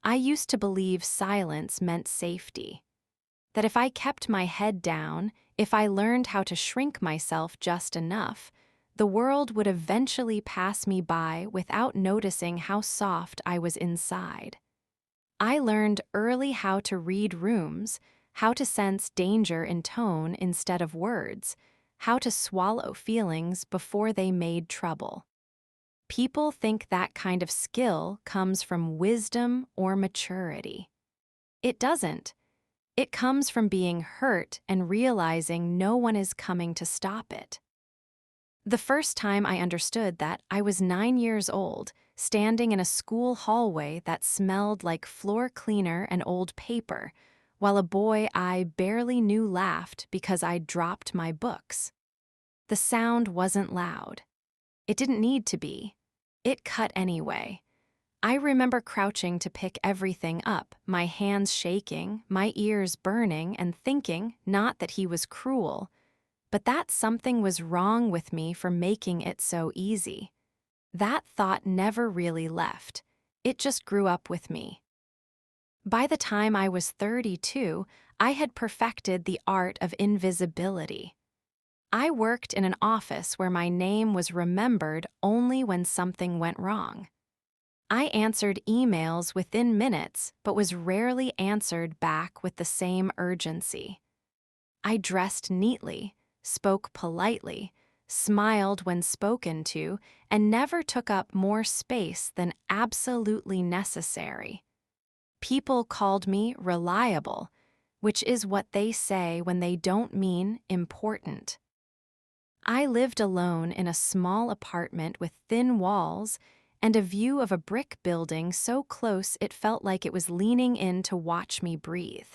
I used to believe silence meant safety, that if I kept my head down, if I learned how to shrink myself just enough, the world would eventually pass me by without noticing how soft I was inside. I learned early how to read rooms, how to sense danger in tone instead of words, how to swallow feelings before they made trouble. People think that kind of skill comes from wisdom or maturity. It doesn't. It comes from being hurt and realizing no one is coming to stop it. The first time I understood that, I was 9 years old, standing in a school hallway that smelled like floor cleaner and old paper, while a boy I barely knew laughed because I'd dropped my books. The sound wasn't loud. It didn't need to be. It cut anyway. I remember crouching to pick everything up, my hands shaking, my ears burning, and thinking not that he was cruel, but that something was wrong with me for making it so easy. That thought never really left. It just grew up with me. By the time I was 32, I had perfected the art of invisibility. I worked in an office where my name was remembered only when something went wrong. I answered emails within minutes, but was rarely answered back with the same urgency. I dressed neatly, spoke politely, smiled when spoken to, and never took up more space than absolutely necessary. People called me reliable, which is what they say when they don't mean important. I lived alone in a small apartment with thin walls and a view of a brick building so close it felt like it was leaning in to watch me breathe.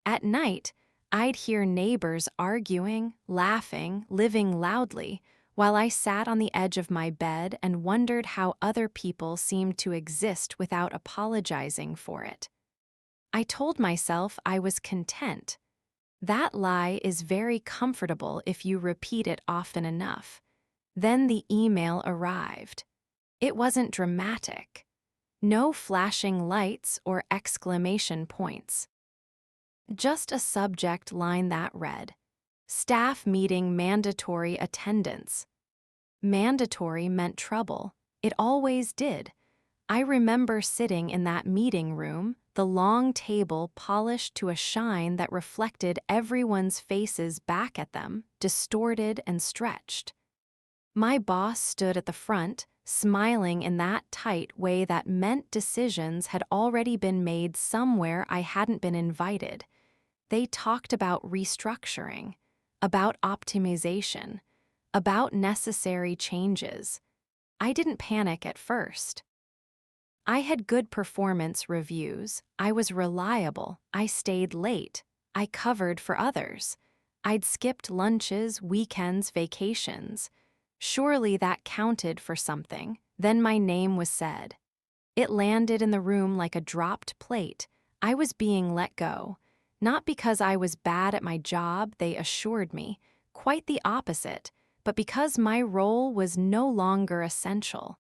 At night, I'd hear neighbors arguing, laughing, living loudly, while I sat on the edge of my bed and wondered how other people seemed to exist without apologizing for it. I told myself I was content. That lie is very comfortable if you repeat it often enough. Then the email arrived. It wasn't dramatic. No flashing lights or exclamation points. Just a subject line that read, "Staff meeting mandatory attendance." Mandatory meant trouble. It always did. I remember sitting in that meeting room, the long table polished to a shine that reflected everyone's faces back at them, distorted and stretched. My boss stood at the front, smiling in that tight way that meant decisions had already been made somewhere I hadn't been invited. They talked about restructuring, about optimization, about necessary changes. I didn't panic at first. I had good performance reviews, I was reliable, I stayed late, I covered for others. I'd skipped lunches, weekends, vacations. Surely that counted for something. Then my name was said. It landed in the room like a dropped plate. I was being let go. Not because I was bad at my job, they assured me. Quite the opposite, but because my role was no longer essential.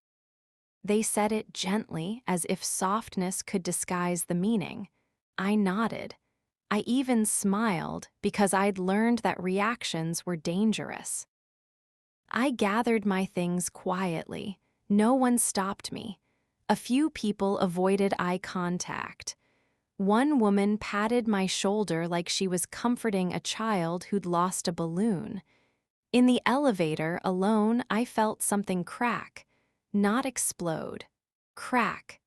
They said it gently, as if softness could disguise the meaning. I nodded. I even smiled because I'd learned that reactions were dangerous. I gathered my things quietly. No one stopped me. A few people avoided eye contact. One woman patted my shoulder like she was comforting a child who'd lost a balloon. In the elevator, alone, I felt something crack, not explode. Crack.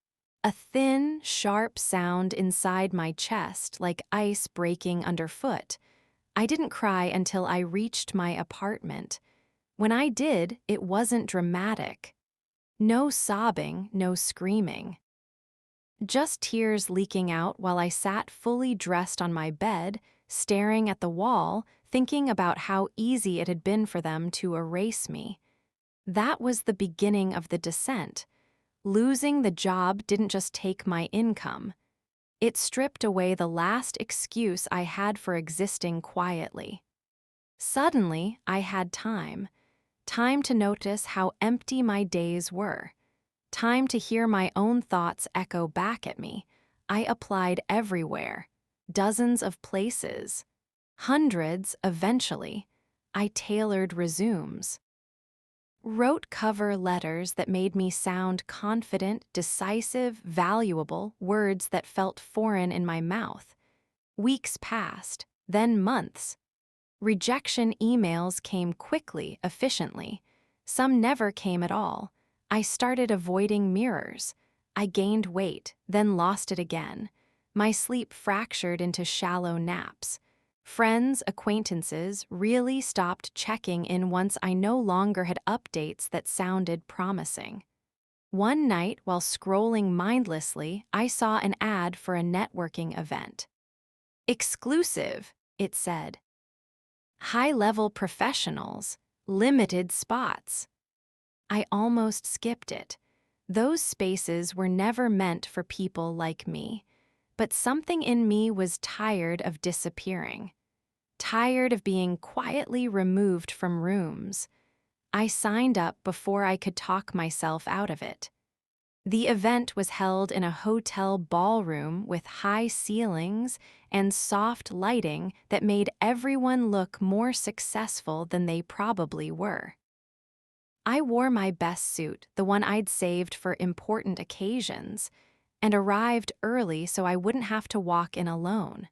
A thin, sharp sound inside my chest, like ice breaking underfoot. I didn't cry until I reached my apartment. When I did, it wasn't dramatic. No sobbing, no screaming. Just tears leaking out while I sat fully dressed on my bed, staring at the wall, thinking about how easy it had been for them to erase me. That was the beginning of the descent. Losing the job didn't just take my income. It stripped away the last excuse I had for existing quietly. Suddenly, I had time. Time to notice how empty my days were. Time to hear my own thoughts echo back at me, I applied everywhere, dozens of places, hundreds eventually. I tailored resumes, wrote cover letters that made me sound confident, decisive, valuable, words that felt foreign in my mouth. Weeks passed, then months. Rejection emails came quickly, efficiently. Some never came at all. I started avoiding mirrors. I gained weight, then lost it again. My sleep fractured into shallow naps. Friends, acquaintances really stopped checking in once I no longer had updates that sounded promising. One night, while scrolling mindlessly, I saw an ad for a networking event. Exclusive, it said. High-level professionals, limited spots. I almost skipped it. Those spaces were never meant for people like me, but something in me was tired of disappearing, tired of being quietly removed from rooms. I signed up before I could talk myself out of it. The event was held in a hotel ballroom with high ceilings and soft lighting that made everyone look more successful than they probably were. I wore my best suit, the one I'd saved for important occasions, and arrived early so I wouldn't have to walk in alone.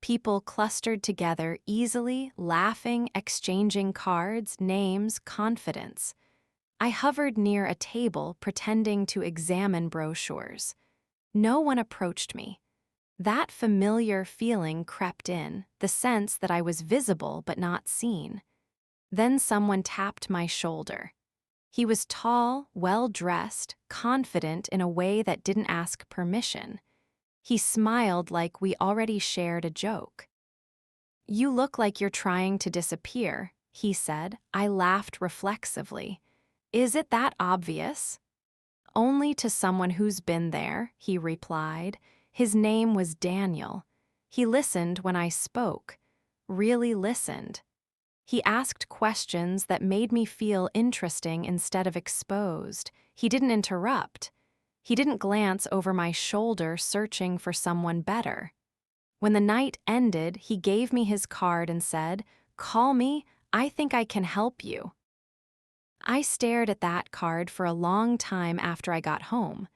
People clustered together easily, laughing, exchanging cards, names, confidence. I hovered near a table, pretending to examine brochures. No one approached me. That familiar feeling crept in, the sense that I was visible but not seen. Then someone tapped my shoulder. He was tall, well-dressed, confident in a way that didn't ask permission. He smiled like we already shared a joke. "You look like you're trying to disappear," he said. I laughed reflexively. "Is it that obvious?" "Only to someone who's been there," he replied. His name was Daniel. He listened when I spoke, really listened. He asked questions that made me feel interesting instead of exposed. He didn't interrupt. He didn't glance over my shoulder searching for someone better. When the night ended, he gave me his card and said, "Call me, I think I can help you." I stared at that card for a long time after I got home.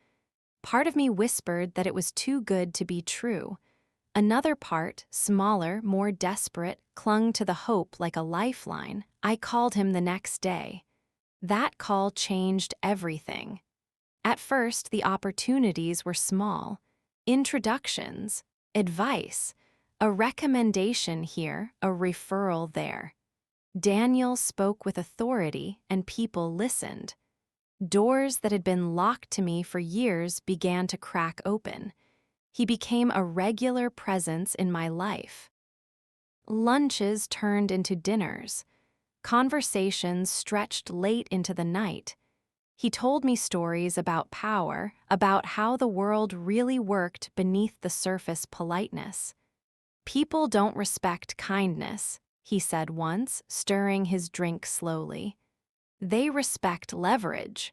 Part of me whispered that it was too good to be true. Another part, smaller, more desperate, clung to the hope like a lifeline. I called him the next day. That call changed everything. At first, the opportunities were small. Introductions, advice, a recommendation here, a referral there. Daniel spoke with authority, and people listened. Doors that had been locked to me for years began to crack open. He became a regular presence in my life. Lunches turned into dinners. Conversations stretched late into the night. He told me stories about power, about how the world really worked beneath the surface politeness. "People don't respect kindness," he said once, stirring his drink slowly. "They respect leverage."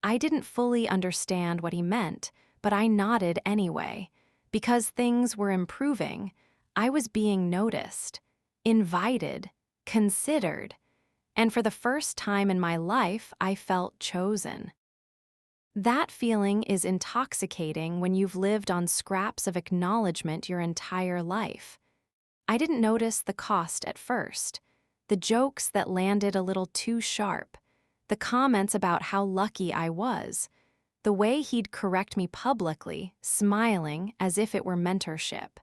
I didn't fully understand what he meant, but I nodded anyway. Because things were improving, I was being noticed, invited, considered, and for the first time in my life, I felt chosen. That feeling is intoxicating when you've lived on scraps of acknowledgement your entire life. I didn't notice the cost at first. The jokes that landed a little too sharp, the comments about how lucky I was, the way he'd correct me publicly, smiling as if it were mentorship.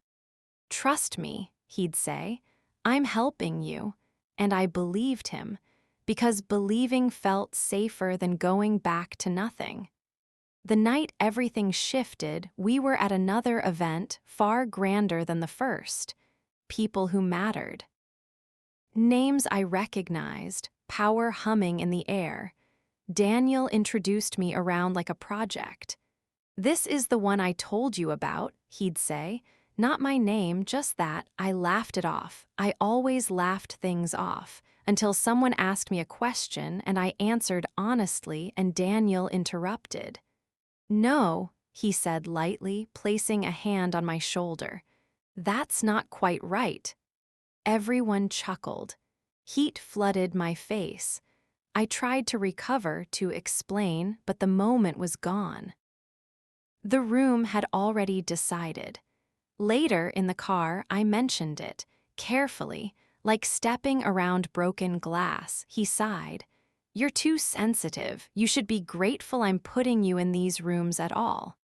"Trust me," he'd say, "I'm helping you." And I believed him, because believing felt safer than going back to nothing. The night everything shifted, we were at another event far grander than the first. People who mattered. Names I recognized, power humming in the air. Daniel introduced me around like a project. "This is the one I told you about," he'd say. Not my name, just that. I laughed it off. I always laughed things off, until someone asked me a question and I answered honestly and Daniel interrupted. "No," he said lightly, placing a hand on my shoulder. That's not quite right. Everyone chuckled. Heat flooded my face. I tried to recover, to explain, but the moment was gone. The room had already decided. Later in the car, I mentioned it, carefully, like stepping around broken glass. He sighed. You're too sensitive. You should be grateful I'm putting you in these rooms at all.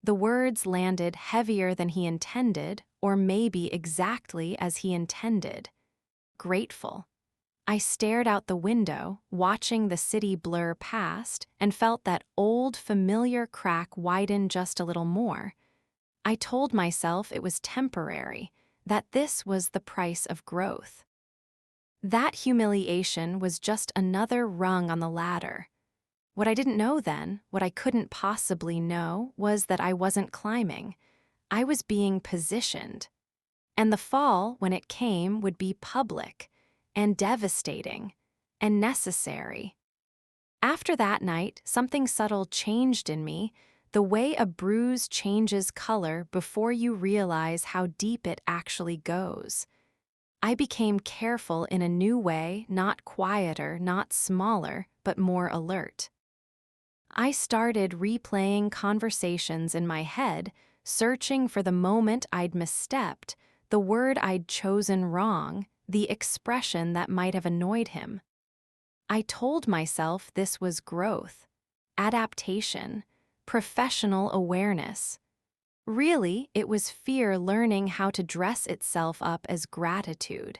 The words landed heavier than he intended, or maybe exactly as he intended. Grateful. I stared out the window, watching the city blur past, and felt that old, familiar crack widen just a little more. I told myself it was temporary, that this was the price of growth. That humiliation was just another rung on the ladder. What I didn't know then, what I couldn't possibly know, was that I wasn't climbing. I was being positioned. And the fall, when it came, would be public, and devastating, and necessary. After that night, something subtle changed in me, the way a bruise changes color before you realize how deep it actually goes. I became careful in a new way, not quieter, not smaller, but more alert. I started replaying conversations in my head, searching for the moment I'd misstepped, the word I'd chosen wrong, the expression that might have annoyed him. I told myself this was growth, adaptation, professional awareness. Really, it was fear learning how to dress itself up as gratitude.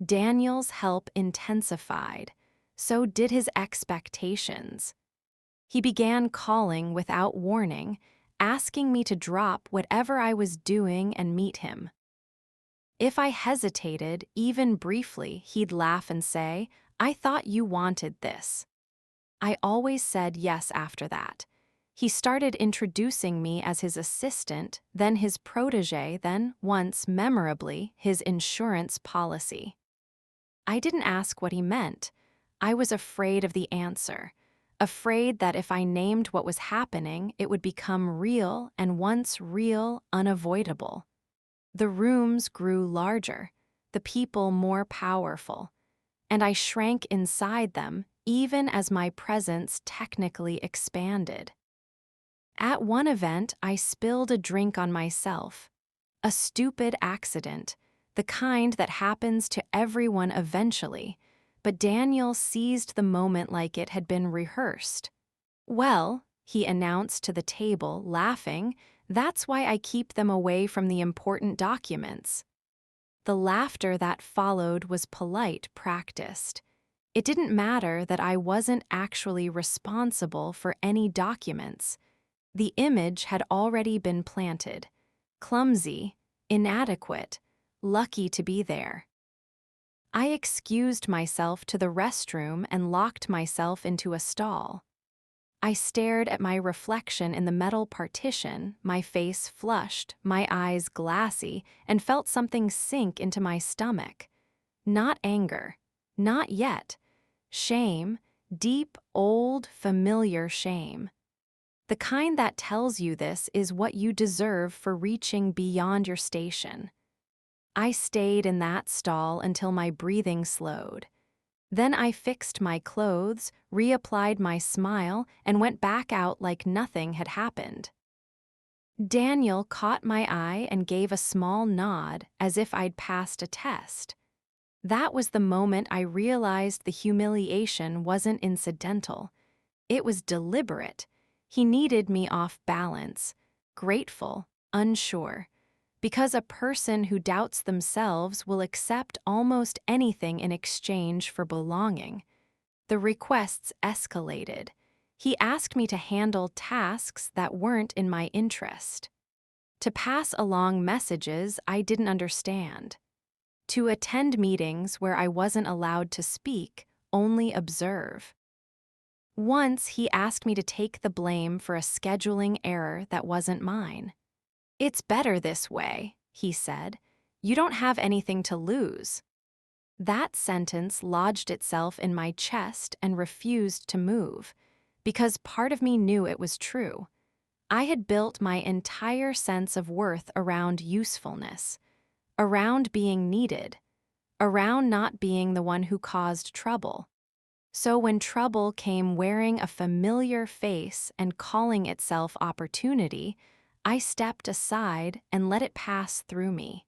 Daniel's help intensified. So did his expectations. He began calling without warning, asking me to drop whatever I was doing and meet him. If I hesitated, even briefly, he'd laugh and say, I thought you wanted this. I always said yes after that. He started introducing me as his assistant, then his protege, then, once memorably, his insurance policy. I didn't ask what he meant. I was afraid of the answer, afraid that if I named what was happening, it would become real, and once real, unavoidable. The rooms grew larger, the people more powerful, and I shrank inside them, even as my presence technically expanded. At one event, I spilled a drink on myself. A stupid accident, the kind that happens to everyone eventually, but Daniel seized the moment like it had been rehearsed. Well, he announced to the table, laughing, that's why I keep them away from the important documents. The laughter that followed was polite, practiced. It didn't matter that I wasn't actually responsible for any documents. The image had already been planted. Clumsy, inadequate, lucky to be there. I excused myself to the restroom and locked myself into a stall. I stared at my reflection in the metal partition, my face flushed, my eyes glassy, and felt something sink into my stomach. Not anger. Not yet. Shame. Deep, old, familiar shame. The kind that tells you this is what you deserve for reaching beyond your station. I stayed in that stall until my breathing slowed. Then I fixed my clothes, reapplied my smile, and went back out like nothing had happened. Daniel caught my eye and gave a small nod, as if I'd passed a test. That was the moment I realized the humiliation wasn't incidental. It was deliberate. He needed me off balance, grateful, unsure. Because a person who doubts themselves will accept almost anything in exchange for belonging. The requests escalated. He asked me to handle tasks that weren't in my interest, to pass along messages I didn't understand, to attend meetings where I wasn't allowed to speak, only observe. Once he asked me to take the blame for a scheduling error that wasn't mine. It's better this way, he said. You don't have anything to lose. That sentence lodged itself in my chest and refused to move, because part of me knew it was true. I had built my entire sense of worth around usefulness, around being needed, around not being the one who caused trouble. So when trouble came wearing a familiar face and calling itself opportunity, I stepped aside and let it pass through me.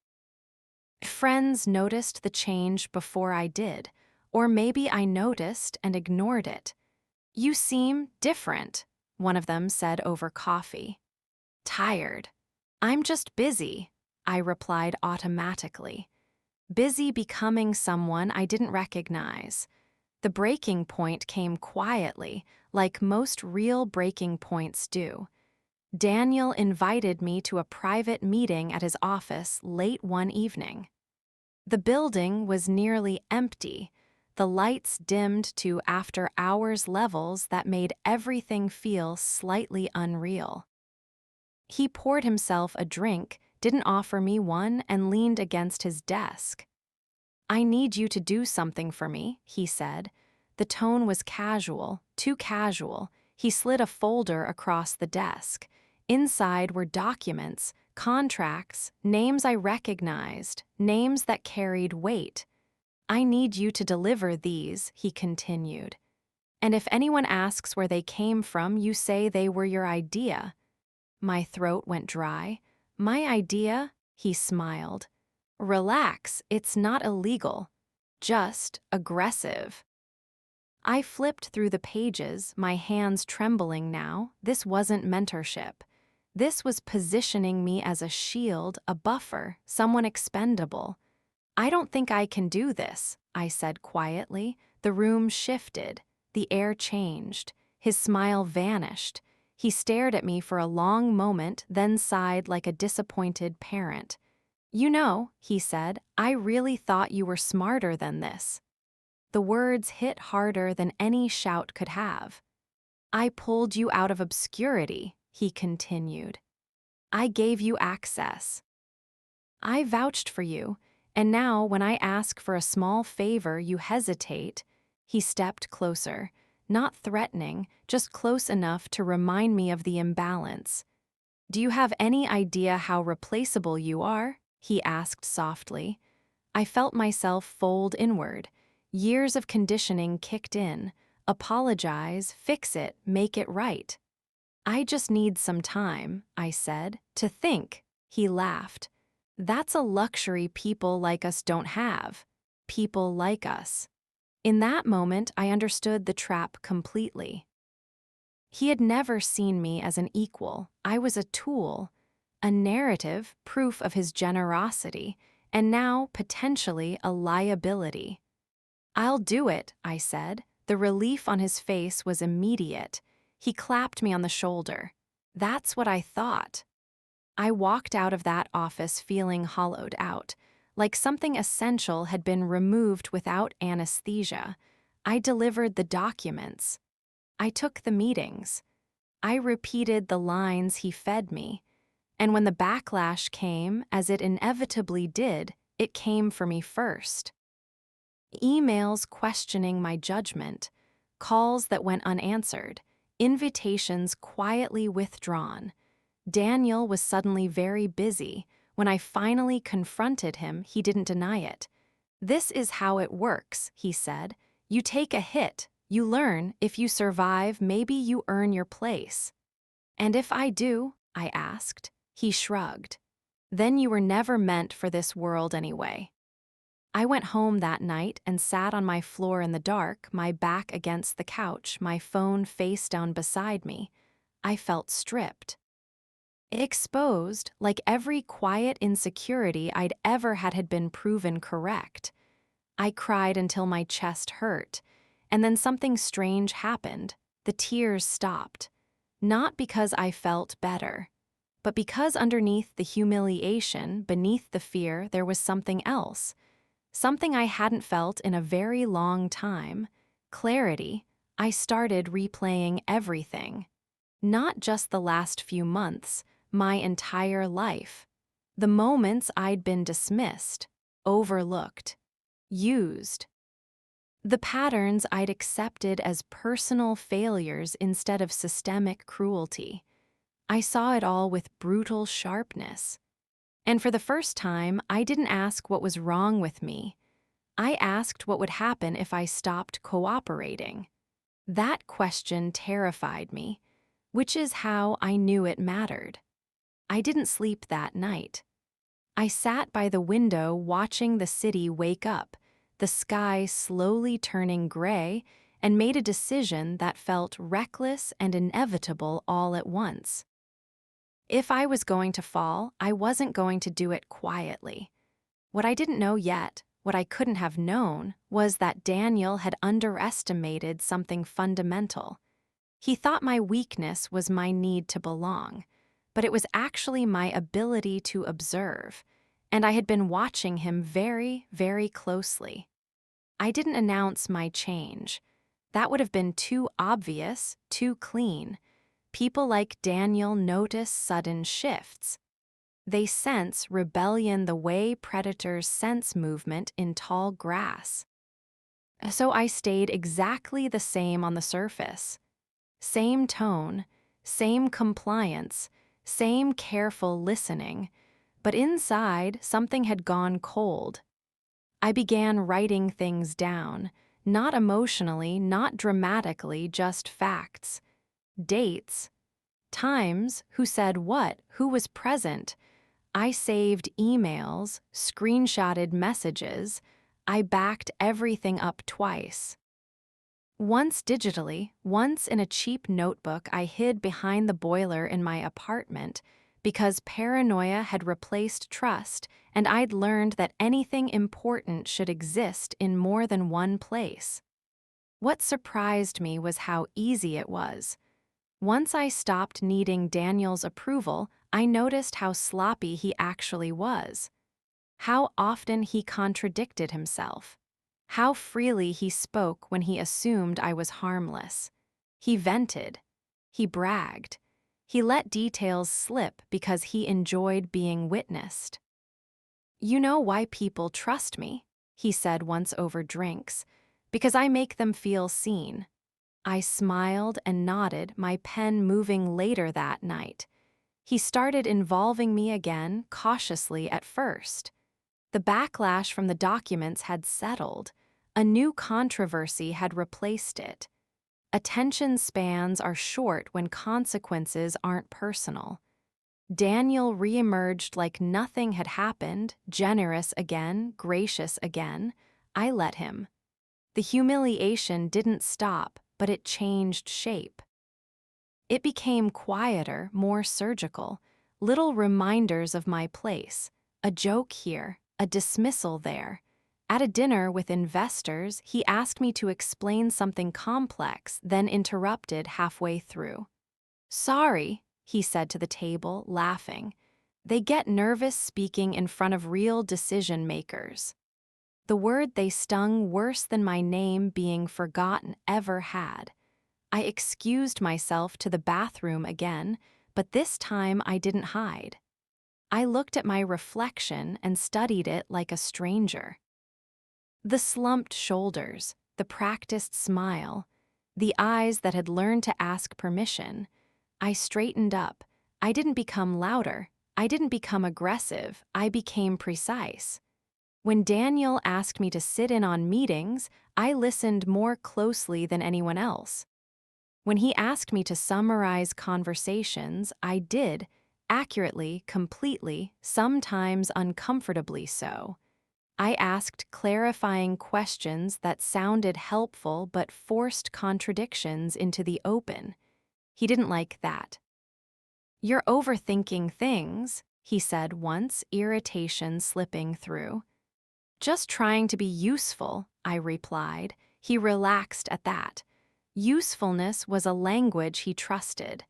Friends noticed the change before I did, or maybe I noticed and ignored it. "You seem different," one of them said over coffee. "Tired." "I'm just busy," I replied automatically. Busy becoming someone I didn't recognize. The breaking point came quietly, like most real breaking points do. Daniel invited me to a private meeting at his office late one evening. The building was nearly empty, the lights dimmed to after-hours levels that made everything feel slightly unreal. He poured himself a drink, didn't offer me one, and leaned against his desk. "I need you to do something for me," he said. The tone was casual, too casual. He slid a folder across the desk. Inside were documents, contracts, names I recognized, names that carried weight. "I need you to deliver these," he continued. "And if anyone asks where they came from, you say they were your idea." My throat went dry. "My idea?" He smiled. "Relax, it's not illegal. Just aggressive." I flipped through the pages, my hands trembling now. This wasn't mentorship. This was positioning me as a shield, a buffer, someone expendable. "I don't think I can do this," I said quietly. The room shifted. The air changed. His smile vanished. He stared at me for a long moment, then sighed like a disappointed parent. "You know," he said, "I really thought you were smarter than this." The words hit harder than any shout could have. "I pulled you out of obscurity," he continued. "I gave you access. I vouched for you, and now when I ask for a small favor, you hesitate." He stepped closer, not threatening, just close enough to remind me of the imbalance. "Do you have any idea how replaceable you are?" he asked softly. I felt myself fold inward. Years of conditioning kicked in. Apologize, fix it, make it right. "I just need some time," I said, "to think." He laughed. "That's a luxury people like us don't have. People like us." In that moment, I understood the trap completely. He had never seen me as an equal. I was a tool, a narrative, proof of his generosity, and now potentially a liability. "I'll do it," I said. The relief on his face was immediate. He clapped me on the shoulder. "That's what I thought." I walked out of that office feeling hollowed out, like something essential had been removed without anesthesia. I delivered the documents. I took the meetings. I repeated the lines he fed me. And when the backlash came, as it inevitably did, it came for me first. Emails questioning my judgment, calls that went unanswered, invitations quietly withdrawn. Daniel was suddenly very busy. When I finally confronted him, he didn't deny it. "This is how it works," he said. "You take a hit, you learn, if you survive, maybe you earn your place." "And if I do?" I asked. He shrugged. "Then you were never meant for this world anyway." I went home that night and sat on my floor in the dark, my back against the couch, my phone face down beside me. I felt stripped. Exposed, like every quiet insecurity I'd ever had been proven correct. I cried until my chest hurt, and then something strange happened. The tears stopped. Not because I felt better, but because underneath the humiliation, beneath the fear, there was something else. Something I hadn't felt in a very long time. Clarity. I started replaying everything. Not just the last few months, my entire life. The moments I'd been dismissed, overlooked, used. The patterns I'd accepted as personal failures instead of systemic cruelty. I saw it all with brutal sharpness. And for the first time, I didn't ask what was wrong with me. I asked what would happen if I stopped cooperating. That question terrified me, which is how I knew it mattered. I didn't sleep that night. I sat by the window watching the city wake up, the sky slowly turning gray, and made a decision that felt reckless and inevitable all at once. If I was going to fall, I wasn't going to do it quietly. What I didn't know yet, what I couldn't have known, was that Daniel had underestimated something fundamental. He thought my weakness was my need to belong, but it was actually my ability to observe, and I had been watching him very, very closely. I didn't announce my change. That would have been too obvious, too clean. People like Daniel notice sudden shifts. They sense rebellion the way predators sense movement in tall grass. So I stayed exactly the same on the surface. Same tone, same compliance, same careful listening, but inside something had gone cold. I began writing things down, not emotionally, not dramatically, just facts. Dates, times, who said what, who was present. I saved emails, screenshotted messages. I backed everything up twice. Once digitally, once in a cheap notebook I hid behind the boiler in my apartment because paranoia had replaced trust and I'd learned that anything important should exist in more than one place. What surprised me was how easy it was. Once I stopped needing Daniel's approval, I noticed how sloppy he actually was. How often he contradicted himself. How freely he spoke when he assumed I was harmless. He vented. He bragged. He let details slip because he enjoyed being witnessed. "You know why people trust me," he said once over drinks, "because I make them feel seen." I smiled and nodded, my pen moving later that night. He started involving me again, cautiously at first. The backlash from the documents had settled. A new controversy had replaced it. Attention spans are short when consequences aren't personal. Daniel reemerged like nothing had happened, generous again, gracious again. I let him. The humiliation didn't stop, but it changed shape. It became quieter, more surgical, little reminders of my place, a joke here, a dismissal there. At a dinner with investors, he asked me to explain something complex, then interrupted halfway through. "Sorry," he said to the table, laughing. "They get nervous speaking in front of real decision makers." The word they stung worse than my name being forgotten ever had. I excused myself to the bathroom again, but this time I didn't hide. I looked at my reflection and studied it like a stranger. The slumped shoulders, the practiced smile, the eyes that had learned to ask permission. I straightened up. I didn't become louder. I didn't become aggressive. I became precise. When Daniel asked me to sit in on meetings, I listened more closely than anyone else. When he asked me to summarize conversations, I did, accurately, completely, sometimes uncomfortably so. I asked clarifying questions that sounded helpful but forced contradictions into the open. He didn't like that. "You're overthinking things," he said once, irritation slipping through. "Just trying to be useful," I replied. He relaxed at that. Usefulness was a language he trusted.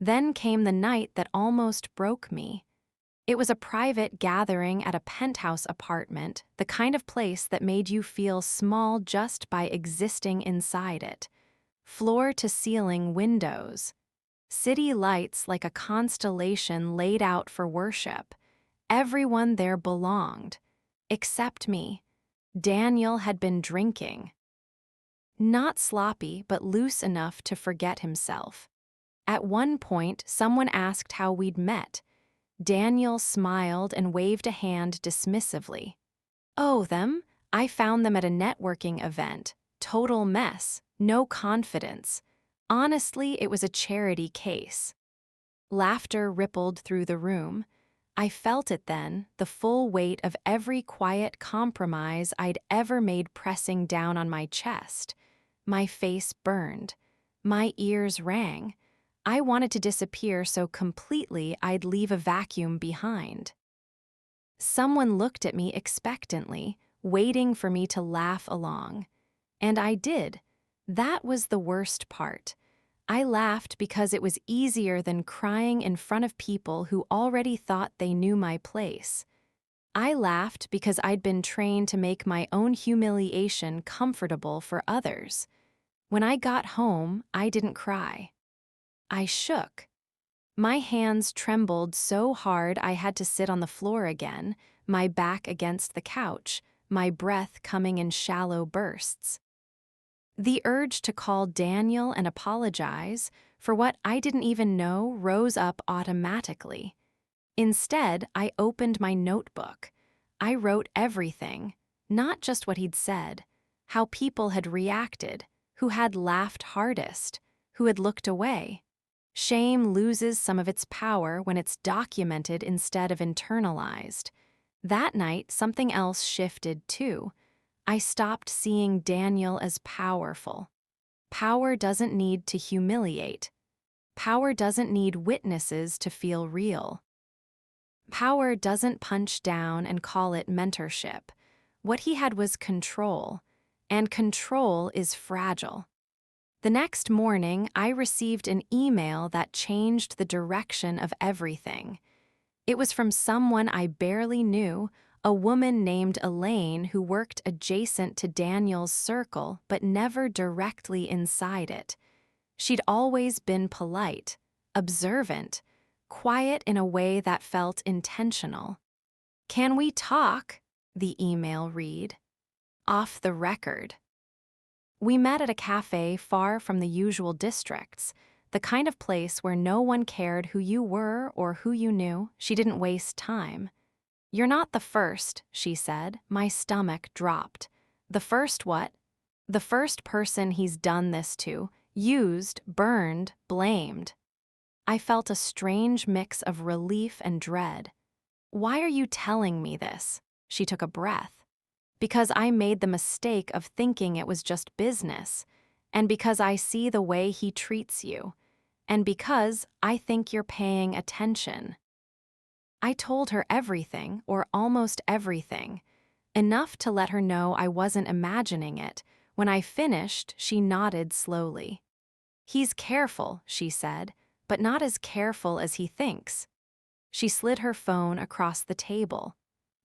Then came the night that almost broke me. It was a private gathering at a penthouse apartment, the kind of place that made you feel small just by existing inside it. Floor-to-ceiling windows. City lights like a constellation laid out for worship. Everyone there belonged. Except me. Daniel had been drinking. Not sloppy, but loose enough to forget himself. At one point, someone asked how we'd met. Daniel smiled and waved a hand dismissively. Oh, them? I found them at a networking event. Total mess. No confidence. Honestly, it was a charity case. Laughter rippled through the room. I felt it then, the full weight of every quiet compromise I'd ever made pressing down on my chest. My face burned. My ears rang. I wanted to disappear so completely I'd leave a vacuum behind. Someone looked at me expectantly, waiting for me to laugh along. And I did. That was the worst part. I laughed because it was easier than crying in front of people who already thought they knew my place. I laughed because I'd been trained to make my own humiliation comfortable for others. When I got home, I didn't cry. I shook. My hands trembled so hard I had to sit on the floor again, my back against the couch, my breath coming in shallow bursts. The urge to call Daniel and apologize for what I didn't even know rose up automatically. Instead, I opened my notebook. I wrote everything, not just what he'd said, how people had reacted, who had laughed hardest, who had looked away. Shame loses some of its power when it's documented instead of internalized. That night, something else shifted too. I stopped seeing Daniel as powerful. Power doesn't need to humiliate. Power doesn't need witnesses to feel real. Power doesn't punch down and call it mentorship. What he had was control, and control is fragile. The next morning, I received an email that changed the direction of everything. It was from someone I barely knew, a woman named Elaine who worked adjacent to Daniel's circle but never directly inside it. She'd always been polite, observant, quiet in a way that felt intentional. "Can we talk?" the email read. "Off the record." We met at a cafe far from the usual districts, the kind of place where no one cared who you were or who you knew. She didn't waste time. "You're not the first," she said. My stomach dropped. "The first what?" "The first person he's done this to, used, burned, blamed." I felt a strange mix of relief and dread. "Why are you telling me this?" She took a breath. "Because I made the mistake of thinking it was just business, and because I see the way he treats you, and because I think you're paying attention." I told her everything, or almost everything, enough to let her know I wasn't imagining it. When I finished, she nodded slowly. "He's careful," she said, "but not as careful as he thinks." She slid her phone across the table.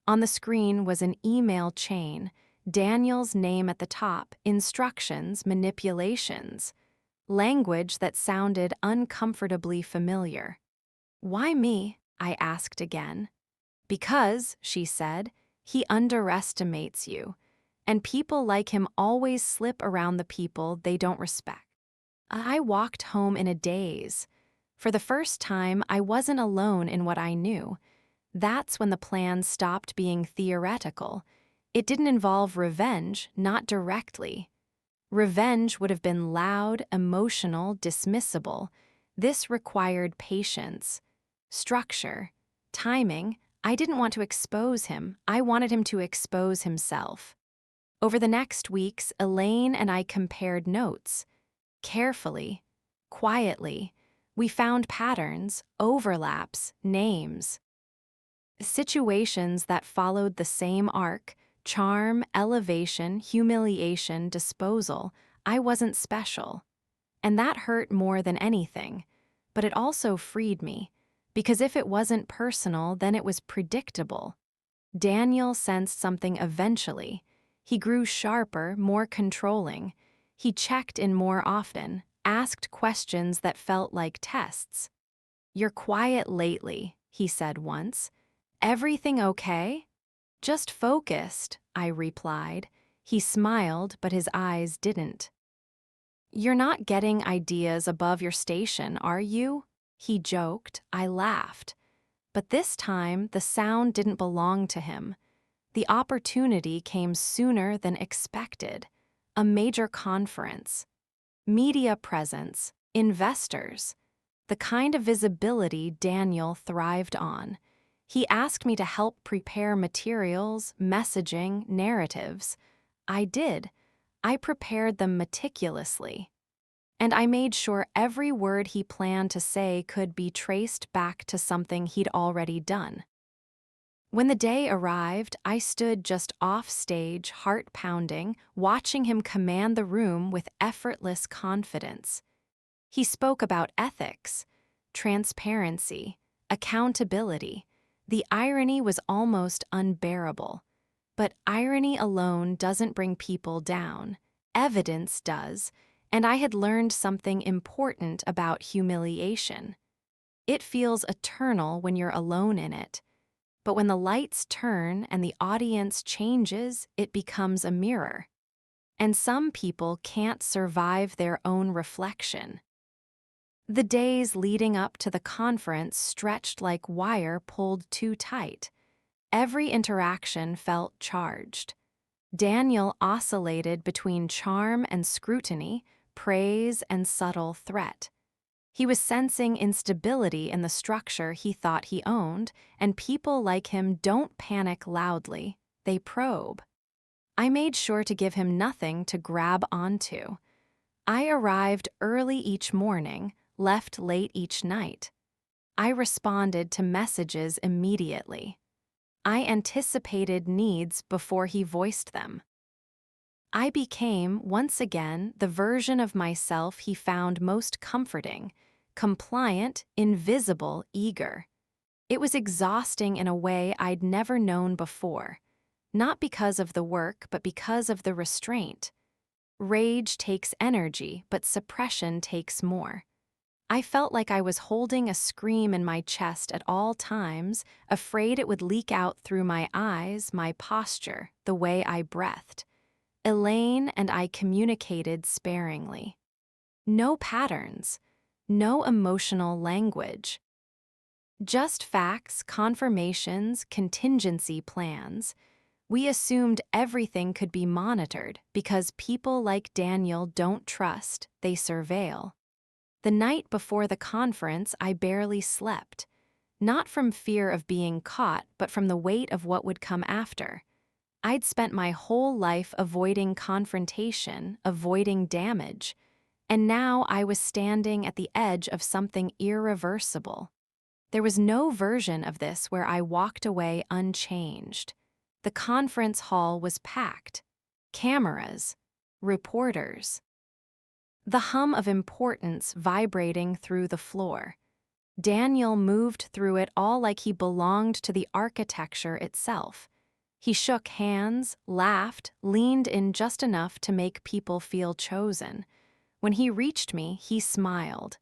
On the screen was an email chain, Daniel's name at the top, instructions, manipulations, language that sounded uncomfortably familiar. "Why me?" I asked again. "Because," she said, "he underestimates you, and people like him always slip around the people they don't respect." I walked home in a daze. For the first time, I wasn't alone in what I knew. That's when the plan stopped being theoretical. It didn't involve revenge, not directly. Revenge would have been loud, emotional, dismissible. This required patience, structure, timing. I didn't want to expose him. I wanted him to expose himself. Over the next weeks, Elaine and I compared notes. Carefully, quietly, we found patterns, overlaps, names. Situations that followed the same arc: charm, elevation, humiliation, disposal. I wasn't special. And that hurt more than anything. But it also freed me, because if it wasn't personal, then it was predictable. Daniel sensed something eventually. He grew sharper, more controlling. He checked in more often, asked questions that felt like tests. "You're quiet lately," he said once. "Everything okay?" "Just focused," I replied. He smiled, but his eyes didn't. "You're not getting ideas above your station, are you?" He joked. I laughed. But this time, the sound didn't belong to him. The opportunity came sooner than expected. A major conference, media presence, investors, the kind of visibility Daniel thrived on. He asked me to help prepare materials, messaging, narratives. I did. I prepared them meticulously. And I made sure every word he planned to say could be traced back to something he'd already done. When the day arrived, I stood just off stage, heart pounding, watching him command the room with effortless confidence. He spoke about ethics, transparency, accountability. The irony was almost unbearable. But irony alone doesn't bring people down. Evidence does, and I had learned something important about humiliation. It feels eternal when you're alone in it. But when the lights turn and the audience changes, it becomes a mirror. And some people can't survive their own reflection. The days leading up to the conference stretched like wire pulled too tight. Every interaction felt charged. Daniel oscillated between charm and scrutiny, praise and subtle threat. He was sensing instability in the structure he thought he owned, and people like him don't panic loudly, they probe. I made sure to give him nothing to grab onto. I arrived early each morning, left late each night. I responded to messages immediately. I anticipated needs before he voiced them. I became, once again, the version of myself he found most comforting, compliant, invisible, eager. It was exhausting in a way I'd never known before, not because of the work, but because of the restraint. Rage takes energy, but suppression takes more. I felt like I was holding a scream in my chest at all times, afraid it would leak out through my eyes, my posture, the way I breathed. Elaine and I communicated sparingly. No patterns, no emotional language. Just facts, confirmations, contingency plans. We assumed everything could be monitored because people like Daniel don't trust, they surveil. The night before the conference, I barely slept. Not from fear of being caught, but from the weight of what would come after. I'd spent my whole life avoiding confrontation, avoiding damage, and now I was standing at the edge of something irreversible. There was no version of this where I walked away unchanged. The conference hall was packed. Cameras, reporters. The hum of importance vibrating through the floor. Daniel moved through it all like he belonged to the architecture itself. He shook hands, laughed, leaned in just enough to make people feel chosen. When he reached me, he smiled.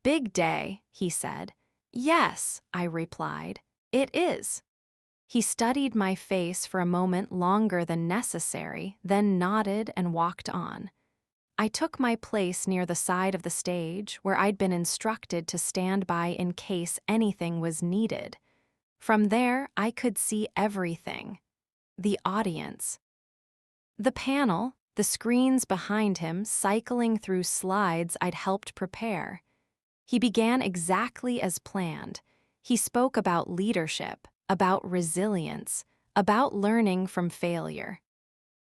"Big day," he said. "Yes," I replied. "It is." He studied my face for a moment longer than necessary, then nodded and walked on. I took my place near the side of the stage where I'd been instructed to stand by in case anything was needed. From there, I could see everything. The audience. The panel, the screens behind him cycling through slides I'd helped prepare. He began exactly as planned. He spoke about leadership, about resilience, about learning from failure.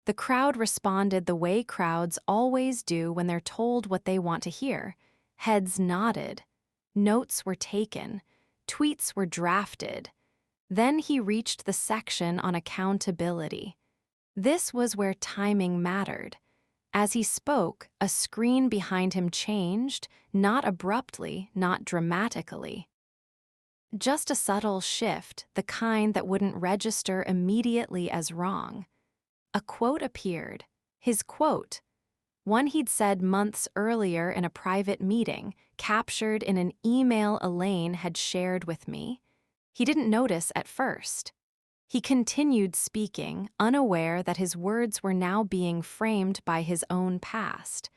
The crowd responded the way crowds always do when they're told what they want to hear. Heads nodded. Notes were taken. Tweets were drafted. Then he reached the section on accountability. This was where timing mattered. As he spoke, a screen behind him changed, not abruptly, not dramatically. Just a subtle shift, the kind that wouldn't register immediately as wrong. A quote appeared. His quote. One he'd said months earlier in a private meeting, captured in an email Elaine had shared with me. He didn't notice at first. He continued speaking, unaware that his words were now being framed by his own past.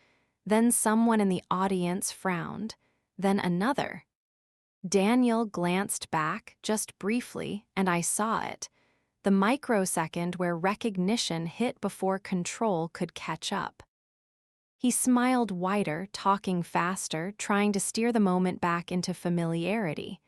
Then someone in the audience frowned, then another. Daniel glanced back just briefly, and I saw it. The microsecond where recognition hit before control could catch up. He smiled wider, talking faster, trying to steer the moment back into familiarity.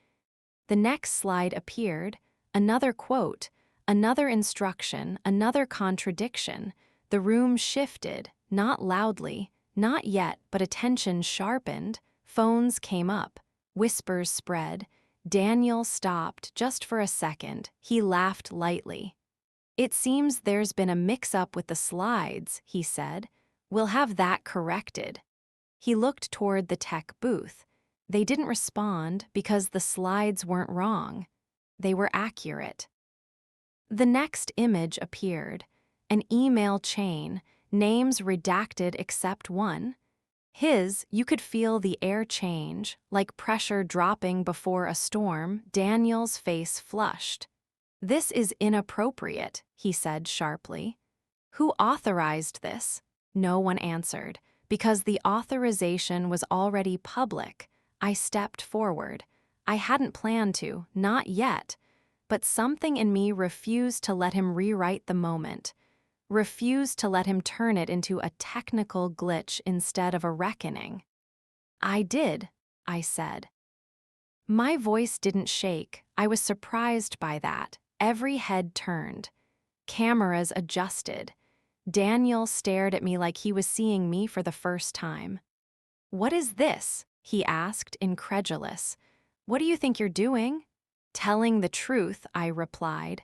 The next slide appeared, another quote, another instruction, another contradiction. The room shifted, not loudly, not yet, but attention sharpened. Phones came up, whispers spread. Daniel stopped just for a second. He laughed lightly. "It seems there's been a mix-up with the slides," he said. "We'll have that corrected." He looked toward the tech booth. They didn't respond because the slides weren't wrong. They were accurate. The next image appeared, an email chain, names redacted except one. His, you could feel the air change, like pressure dropping before a storm. Daniel's face flushed. "This is inappropriate," he said sharply. "Who authorized this?" No one answered. Because the authorization was already public, I stepped forward. I hadn't planned to, not yet, but something in me refused to let him rewrite the moment, refused to let him turn it into a technical glitch instead of a reckoning. "I did," I said. My voice didn't shake. I was surprised by that. Every head turned. Cameras adjusted. Daniel stared at me like he was seeing me for the first time. "What is this?" he asked, incredulous. "What do you think you're doing?" "Telling the truth," I replied.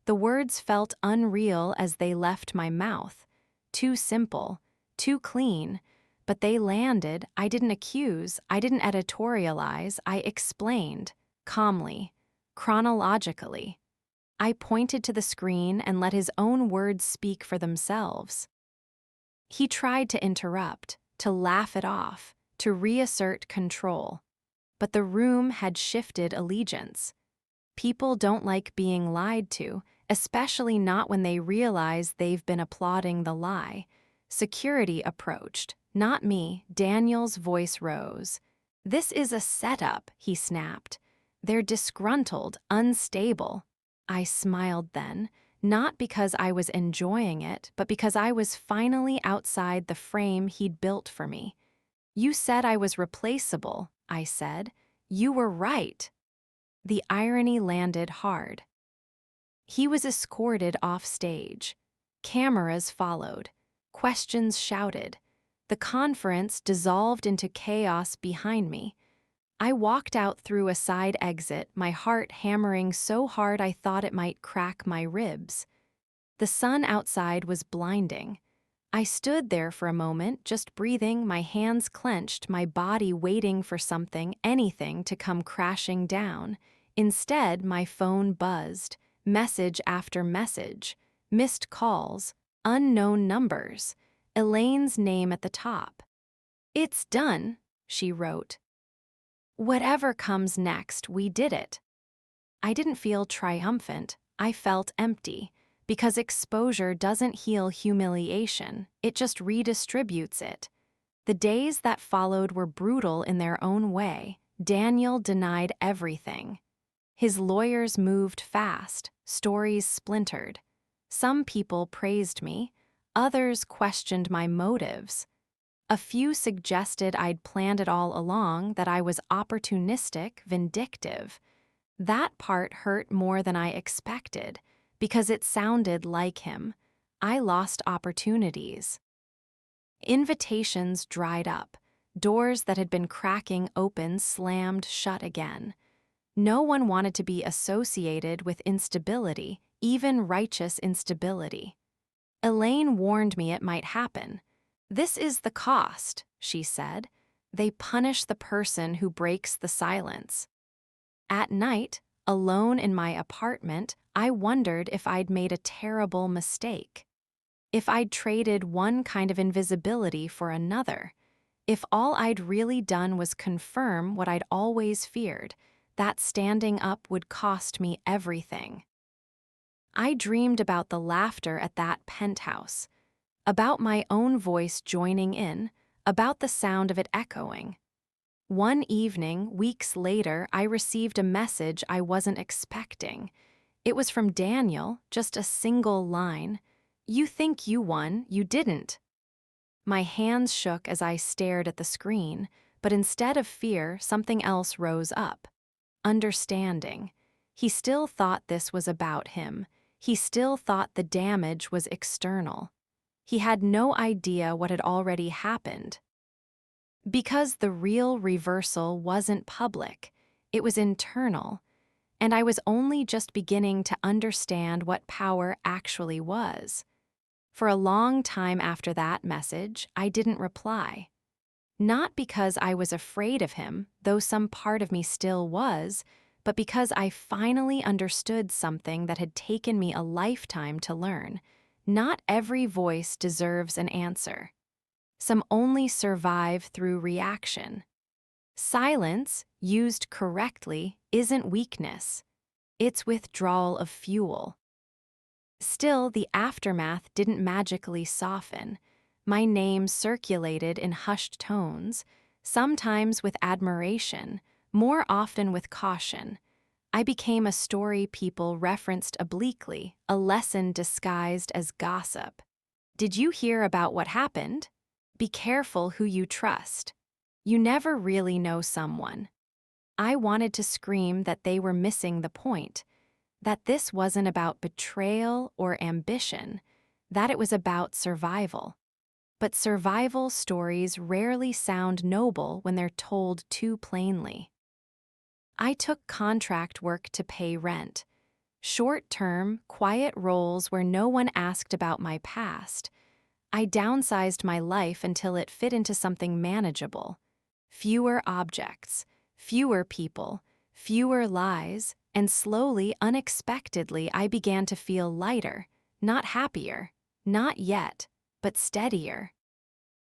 The words felt unreal as they left my mouth. Too simple, too clean, but they landed. I didn't accuse, I didn't editorialize, I explained, calmly, chronologically. I pointed to the screen and let his own words speak for themselves. He tried to interrupt, to laugh it off, to reassert control. But the room had shifted allegiance. People don't like being lied to, especially not when they realize they've been applauding the lie. Security approached, not me. Daniel's voice rose. "This is a setup," he snapped. "They're disgruntled, unstable." I smiled then, not because I was enjoying it, but because I was finally outside the frame he'd built for me. "You said I was replaceable," I said. "You were right." The irony landed hard. He was escorted off stage. Cameras followed. Questions shouted. The conference dissolved into chaos behind me. I walked out through a side exit, my heart hammering so hard I thought it might crack my ribs. The sun outside was blinding. I stood there for a moment, just breathing, my hands clenched, my body waiting for something, anything, to come crashing down. Instead, my phone buzzed, message after message, missed calls, unknown numbers, Elaine's name at the top. "It's done," she wrote. "Whatever comes next, we did it." I didn't feel triumphant, I felt empty, because exposure doesn't heal humiliation, it just redistributes it. The days that followed were brutal in their own way. Daniel denied everything. His lawyers moved fast, stories splintered. Some people praised me, others questioned my motives. A few suggested I'd planned it all along, that I was opportunistic, vindictive. That part hurt more than I expected, because it sounded like him. I lost opportunities. Invitations dried up. Doors that had been cracking open slammed shut again. No one wanted to be associated with instability, even righteous instability. Elaine warned me it might happen. "This is the cost," she said. "They punish the person who breaks the silence." At night, alone in my apartment, I wondered if I'd made a terrible mistake. If I'd traded one kind of invisibility for another. If all I'd really done was confirm what I'd always feared, that standing up would cost me everything. I dreamed about the laughter at that penthouse, about my own voice joining in, about the sound of it echoing. One evening, weeks later, I received a message I wasn't expecting. It was from Daniel, just a single line. "You think you won, you didn't." My hands shook as I stared at the screen, but instead of fear, something else rose up. Understanding. He still thought this was about him. He still thought the damage was external. He had no idea what had already happened. Because the real reversal wasn't public, it was internal, and I was only just beginning to understand what power actually was. For a long time after that message, I didn't reply. Not because I was afraid of him, though some part of me still was, but because I finally understood something that had taken me a lifetime to learn. Not every voice deserves an answer. Some only survive through reaction. Silence, used correctly, isn't weakness. It's withdrawal of fuel. Still, the aftermath didn't magically soften. My name circulated in hushed tones, sometimes with admiration, more often with caution. I became a story people referenced obliquely, a lesson disguised as gossip. "Did you hear about what happened? Be careful who you trust. You never really know someone." I wanted to scream that they were missing the point, that this wasn't about betrayal or ambition, that it was about survival. But survival stories rarely sound noble when they're told too plainly. I took contract work to pay rent. Short-term, quiet roles where no one asked about my past. I downsized my life until it fit into something manageable. Fewer objects, fewer people, fewer lies, and slowly, unexpectedly, I began to feel lighter, not happier, not yet, but steadier.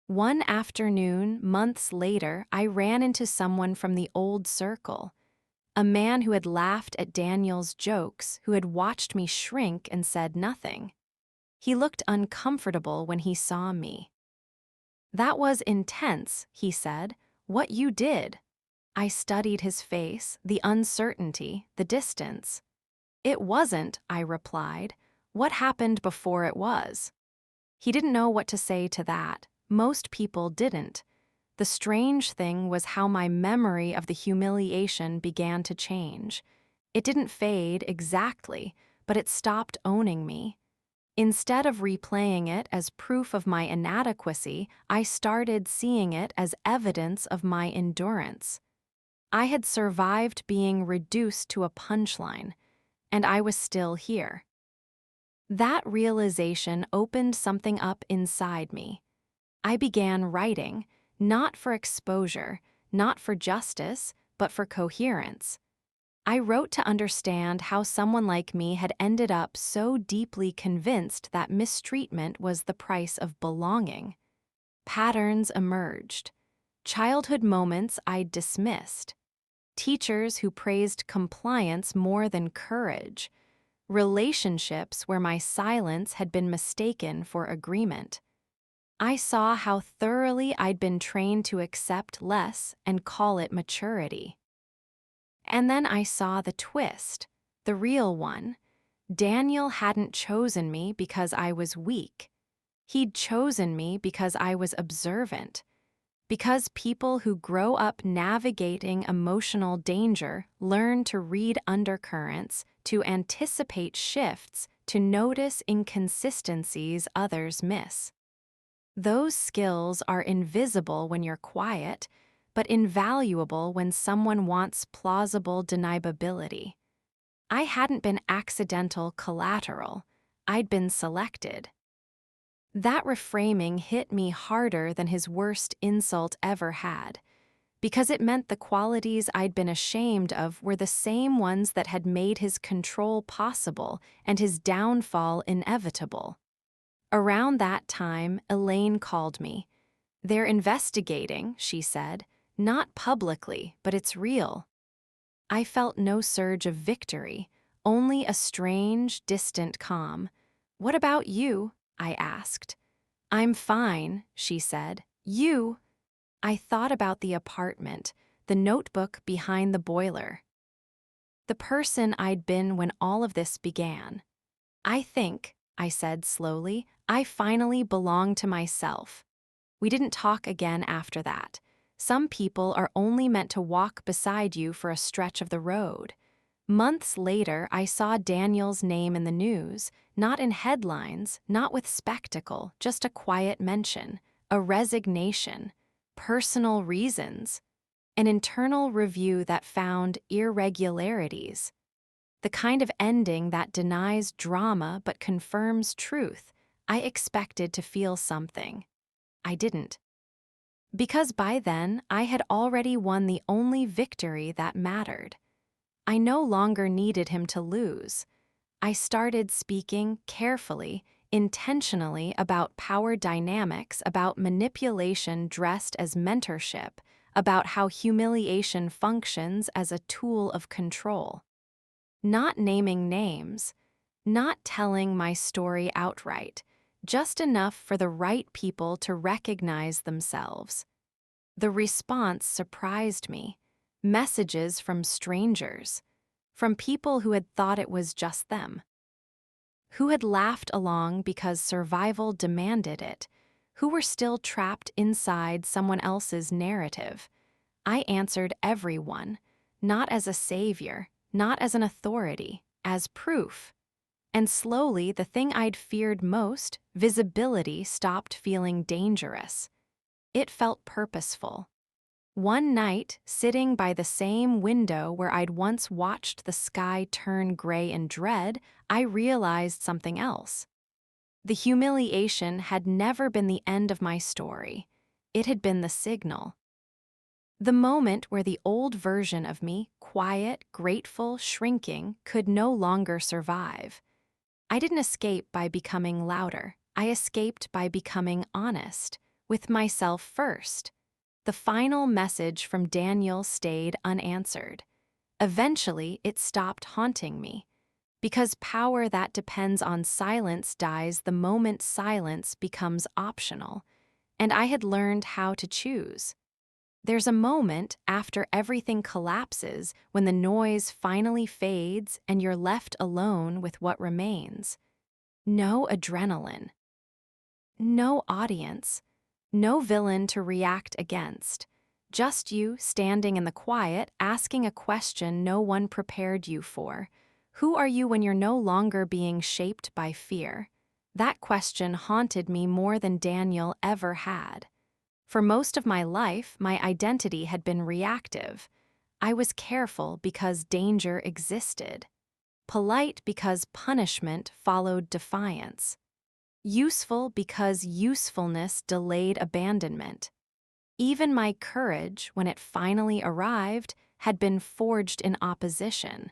One afternoon, months later, I ran into someone from the old circle. A man who had laughed at Daniel's jokes, who had watched me shrink and said nothing. He looked uncomfortable when he saw me. "That was intense," he said. "What you did." I studied his face, the uncertainty, the distance. "It wasn't," I replied. "What happened before it was?" He didn't know what to say to that. Most people didn't. The strange thing was how my memory of the humiliation began to change. It didn't fade exactly, but it stopped owning me. Instead of replaying it as proof of my inadequacy, I started seeing it as evidence of my endurance. I had survived being reduced to a punchline, and I was still here. That realization opened something up inside me. I began writing, not for exposure, not for justice, but for coherence. I wrote to understand how someone like me had ended up so deeply convinced that mistreatment was the price of belonging. Patterns emerged. Childhood moments I'd dismissed. Teachers who praised compliance more than courage. Relationships where my silence had been mistaken for agreement. I saw how thoroughly I'd been trained to accept less and call it maturity. And then I saw the twist, the real one. Daniel hadn't chosen me because I was weak. He'd chosen me because I was observant. Because people who grow up navigating emotional danger learn to read undercurrents, to anticipate shifts, to notice inconsistencies others miss. Those skills are invisible when you're quiet, but invaluable when someone wants plausible deniability. I hadn't been accidental collateral. I'd been selected. That reframing hit me harder than his worst insult ever had, because it meant the qualities I'd been ashamed of were the same ones that had made his control possible and his downfall inevitable. Around that time, Elaine called me. "They're investigating," she said. "Not publicly, but it's real." I felt no surge of victory, only a strange, distant calm. "What about you?" I asked. "I'm fine," she said. "You?" I thought about the apartment, the notebook behind the boiler, the person I'd been when all of this began. I think, I said slowly, I finally belong to myself. We didn't talk again after that. Some people are only meant to walk beside you for a stretch of the road. Months later, I saw Daniel's name in the news, not in headlines, not with spectacle, just a quiet mention, a resignation, personal reasons, an internal review that found irregularities, the kind of ending that denies drama but confirms truth. I expected to feel something. I didn't. Because by then, I had already won the only victory that mattered. I no longer needed him to lose. I started speaking carefully, intentionally about power dynamics, about manipulation dressed as mentorship, about how humiliation functions as a tool of control. Not naming names, not telling my story outright, just enough for the right people to recognize themselves. The response surprised me. Messages from strangers, from people who had thought it was just them, who had laughed along because survival demanded it, who were still trapped inside someone else's narrative. I answered everyone, not as a savior, not as an authority, as proof. And slowly, the thing I'd feared most, visibility, stopped feeling dangerous. It felt purposeful. One night, sitting by the same window where I'd once watched the sky turn gray in dread, I realized something else. The humiliation had never been the end of my story. It had been the signal. The moment where the old version of me, quiet, grateful, shrinking, could no longer survive. I didn't escape by becoming louder. I escaped by becoming honest, with myself first. The final message from Daniel stayed unanswered. Eventually, it stopped haunting me. Because power that depends on silence dies the moment silence becomes optional, and I had learned how to choose. There's a moment after everything collapses when the noise finally fades and you're left alone with what remains. No adrenaline. No audience. No villain to react against. Just you standing in the quiet, asking a question no one prepared you for. Who are you when you're no longer being shaped by fear? That question haunted me more than Daniel ever had. For most of my life, my identity had been reactive. I was careful because danger existed. Polite because punishment followed defiance. Useful because usefulness delayed abandonment. Even my courage, when it finally arrived, had been forged in opposition.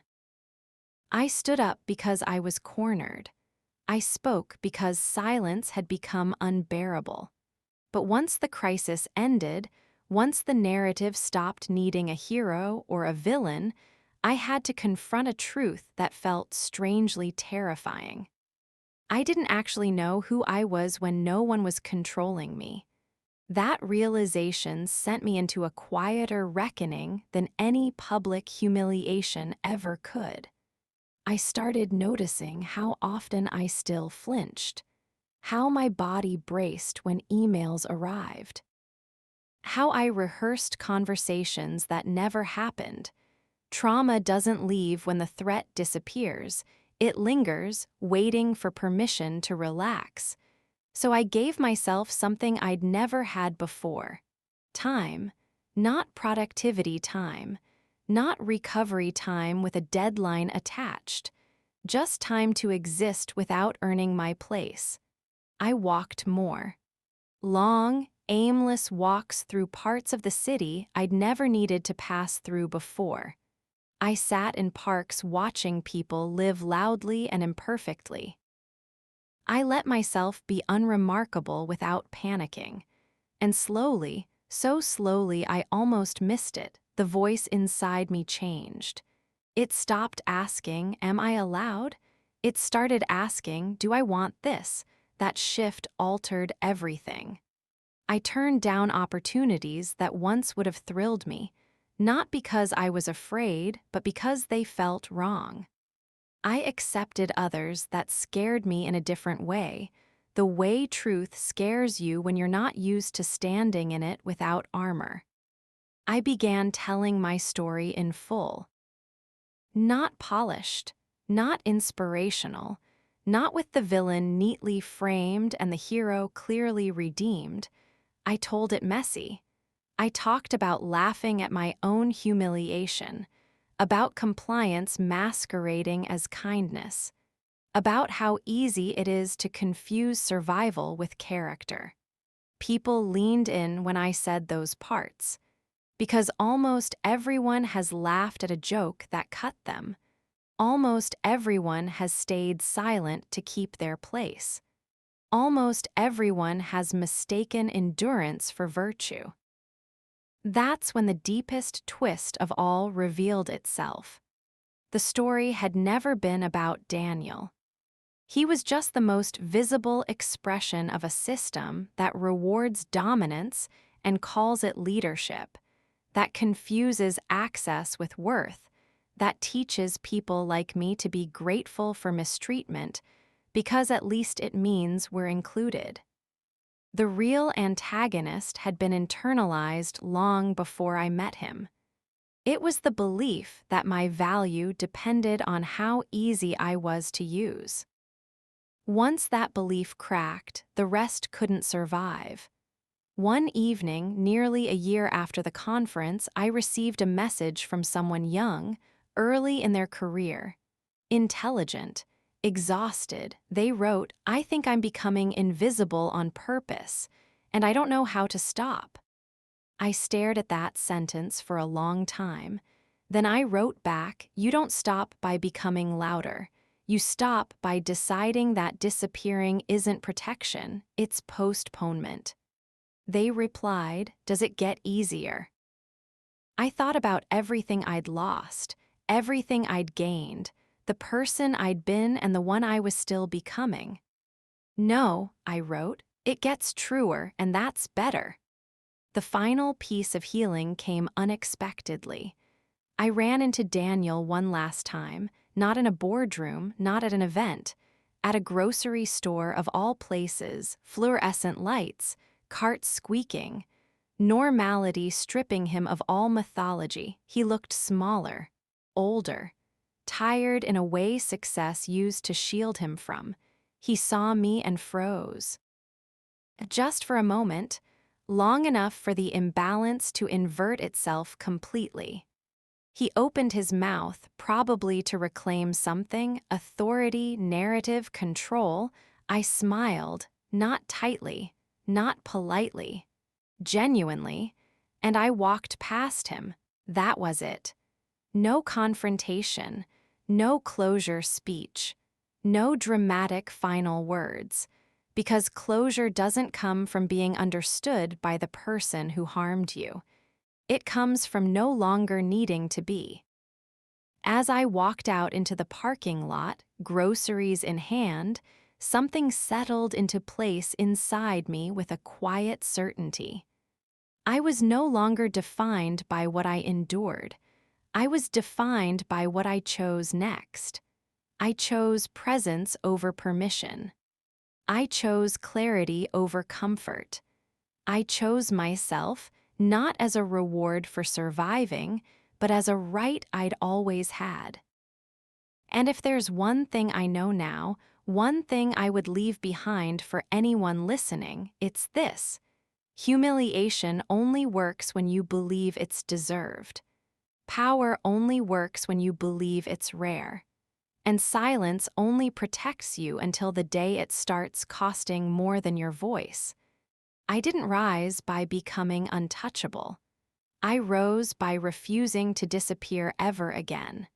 I stood up because I was cornered. I spoke because silence had become unbearable. But once the crisis ended, once the narrative stopped needing a hero or a villain, I had to confront a truth that felt strangely terrifying. I didn't actually know who I was when no one was controlling me. That realization sent me into a quieter reckoning than any public humiliation ever could. I started noticing how often I still flinched, how my body braced when emails arrived, how I rehearsed conversations that never happened. Trauma doesn't leave when the threat disappears. It lingers, waiting for permission to relax. So I gave myself something I'd never had before. Time. Not productivity time. Not recovery time with a deadline attached. Just time to exist without earning my place. I walked more. Long, aimless walks through parts of the city I'd never needed to pass through before. I sat in parks watching people live loudly and imperfectly. I let myself be unremarkable without panicking. And slowly, so slowly I almost missed it, the voice inside me changed. It stopped asking, "Am I allowed?" It started asking, "Do I want this?" That shift altered everything. I turned down opportunities that once would have thrilled me, not because I was afraid, but because they felt wrong. I accepted others that scared me in a different way, the way truth scares you when you're not used to standing in it without armor. I began telling my story in full. Not polished, not inspirational, not with the villain neatly framed and the hero clearly redeemed. I told it messy. I talked about laughing at my own humiliation, about compliance masquerading as kindness, about how easy it is to confuse survival with character. People leaned in when I said those parts, because almost everyone has laughed at a joke that cut them. Almost everyone has stayed silent to keep their place. Almost everyone has mistaken endurance for virtue. That's when the deepest twist of all revealed itself. The story had never been about Daniel. He was just the most visible expression of a system that rewards dominance and calls it leadership, that confuses access with worth, that teaches people like me to be grateful for mistreatment because at least it means we're included. The real antagonist had been internalized long before I met him. It was the belief that my value depended on how easy I was to use. Once that belief cracked, the rest couldn't survive. One evening, nearly a year after the conference, I received a message from someone young, early in their career. Intelligent, exhausted, they wrote, "I think I'm becoming invisible on purpose, and I don't know how to stop." I stared at that sentence for a long time. Then I wrote back, "You don't stop by becoming louder. You stop by deciding that disappearing isn't protection, it's postponement." They replied, "Does it get easier?" I thought about everything I'd lost, everything I'd gained, the person I'd been and the one I was still becoming. "No," I wrote, "it gets truer, and that's better." The final piece of healing came unexpectedly. I ran into Daniel one last time, not in a boardroom, not at an event, at a grocery store of all places, fluorescent lights, carts squeaking, normality stripping him of all mythology. He looked smaller, older, tired in a way success used to shield him from. He saw me and froze. Just for a moment, long enough for the imbalance to invert itself completely. He opened his mouth, probably to reclaim something, authority, narrative, control. I smiled, not tightly, not politely, genuinely, and I walked past him. That was it. No confrontation, no closure speech, no dramatic final words, because closure doesn't come from being understood by the person who harmed you. It comes from no longer needing to be. As I walked out into the parking lot, groceries in hand, something settled into place inside me with a quiet certainty. I was no longer defined by what I endured. I was defined by what I chose next. I chose presence over permission. I chose clarity over comfort. I chose myself not as a reward for surviving, but as a right I'd always had. And if there's one thing I know now, one thing I would leave behind for anyone listening, it's this: humiliation only works when you believe it's deserved. Power only works when you believe it's rare. And silence only protects you until the day it starts costing more than your voice. I didn't rise by becoming untouchable. I rose by refusing to disappear ever again.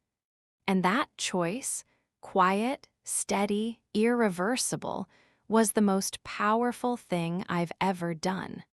And that choice, quiet, steady, irreversible, was the most powerful thing I've ever done.